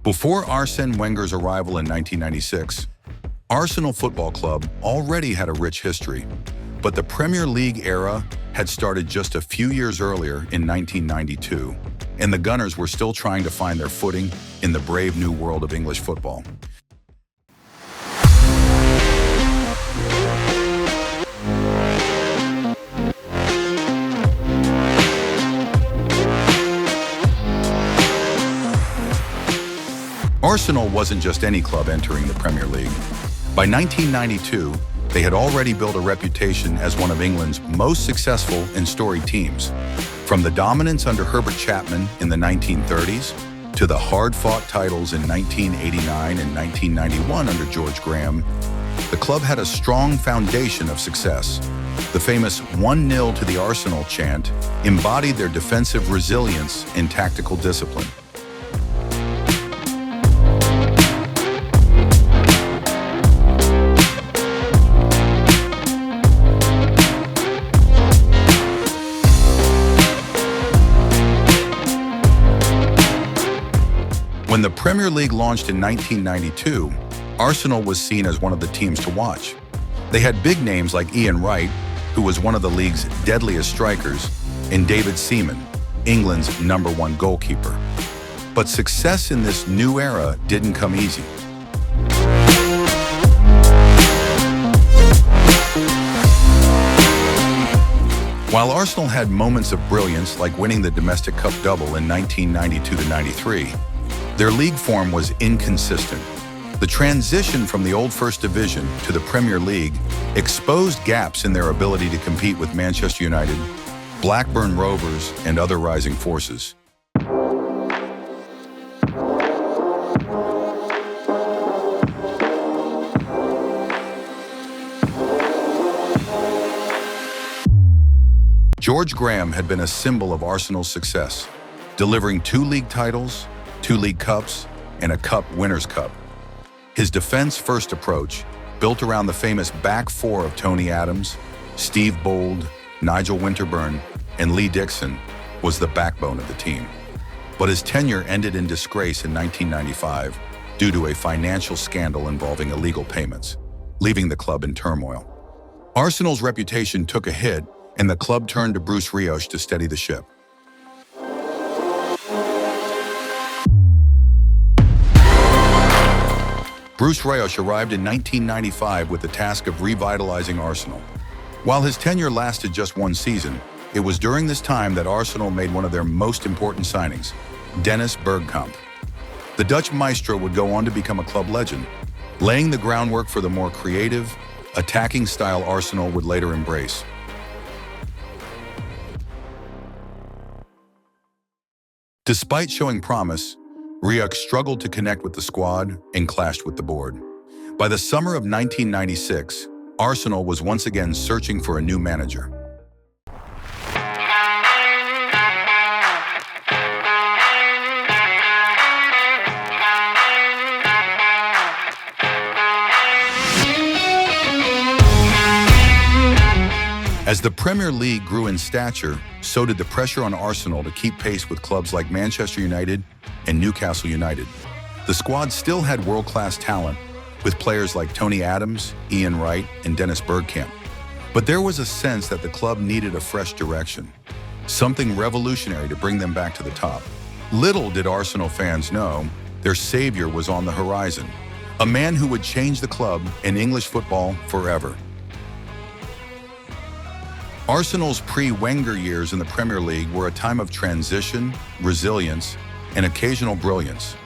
Before Arsène Wenger's arrival in 1996, Arsenal Football Club already had a rich history, but the Premier League era had started just a few years earlier in 1992, and the Gunners were still trying to find their footing in the brave new world of English football. Arsenal wasn't just any club entering the Premier League. By 1992, they had already built a reputation as one of England's most successful and storied teams. From the dominance under Herbert Chapman in the 1930s to the hard-fought titles in 1989 and 1991 under George Graham, the club had a strong foundation of success. The famous 1-0 to the Arsenal chant embodied their defensive resilience and tactical discipline. When the Premier League launched in 1992, Arsenal was seen as one of the teams to watch. They had big names like Ian Wright, who was one of the league's deadliest strikers, and David Seaman, England's #1 goalkeeper. But success in this new era didn't come easy. While Arsenal had moments of brilliance like winning the domestic cup double in 1992-93, their league form was inconsistent. The transition from the old First Division to the Premier League exposed gaps in their ability to compete with Manchester United, Blackburn Rovers, and other rising forces. George Graham had been a symbol of Arsenal's success, delivering 2 league titles, 2 League Cups, and a Cup Winners' Cup. His defense-first approach, built around the famous back four of Tony Adams, Steve Bold, Nigel Winterburn, and Lee Dixon, was the backbone of the team. But his tenure ended in disgrace in 1995 due to a financial scandal involving illegal payments, leaving the club in turmoil. Arsenal's reputation took a hit, and the club turned to Bruce Rioch to steady the ship. Bruce Rioch arrived in 1995 with the task of revitalizing Arsenal. While his tenure lasted just 1 season, it was during this time that Arsenal made one of their most important signings, Dennis Bergkamp. The Dutch maestro would go on to become a club legend, laying the groundwork for the more creative, attacking style Arsenal would later embrace. Despite showing promise, Rioch struggled to connect with the squad and clashed with the board. By the summer of 1996, Arsenal was once again searching for a new manager. As the Premier League grew in stature, so did the pressure on Arsenal to keep pace with clubs like Manchester United and Newcastle United. The squad still had world-class talent, with players like Tony Adams, Ian Wright, and Dennis Bergkamp. But there was a sense that the club needed a fresh direction, something revolutionary to bring them back to the top. Little did Arsenal fans know their savior was on the horizon, a man who would change the club and English football forever. Arsenal's pre-Wenger years in the Premier League were a time of transition, resilience, and occasional brilliance.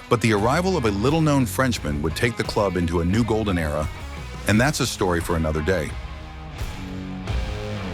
But the arrival of a little-known Frenchman would take the club into a new golden era, and that's a story for another day.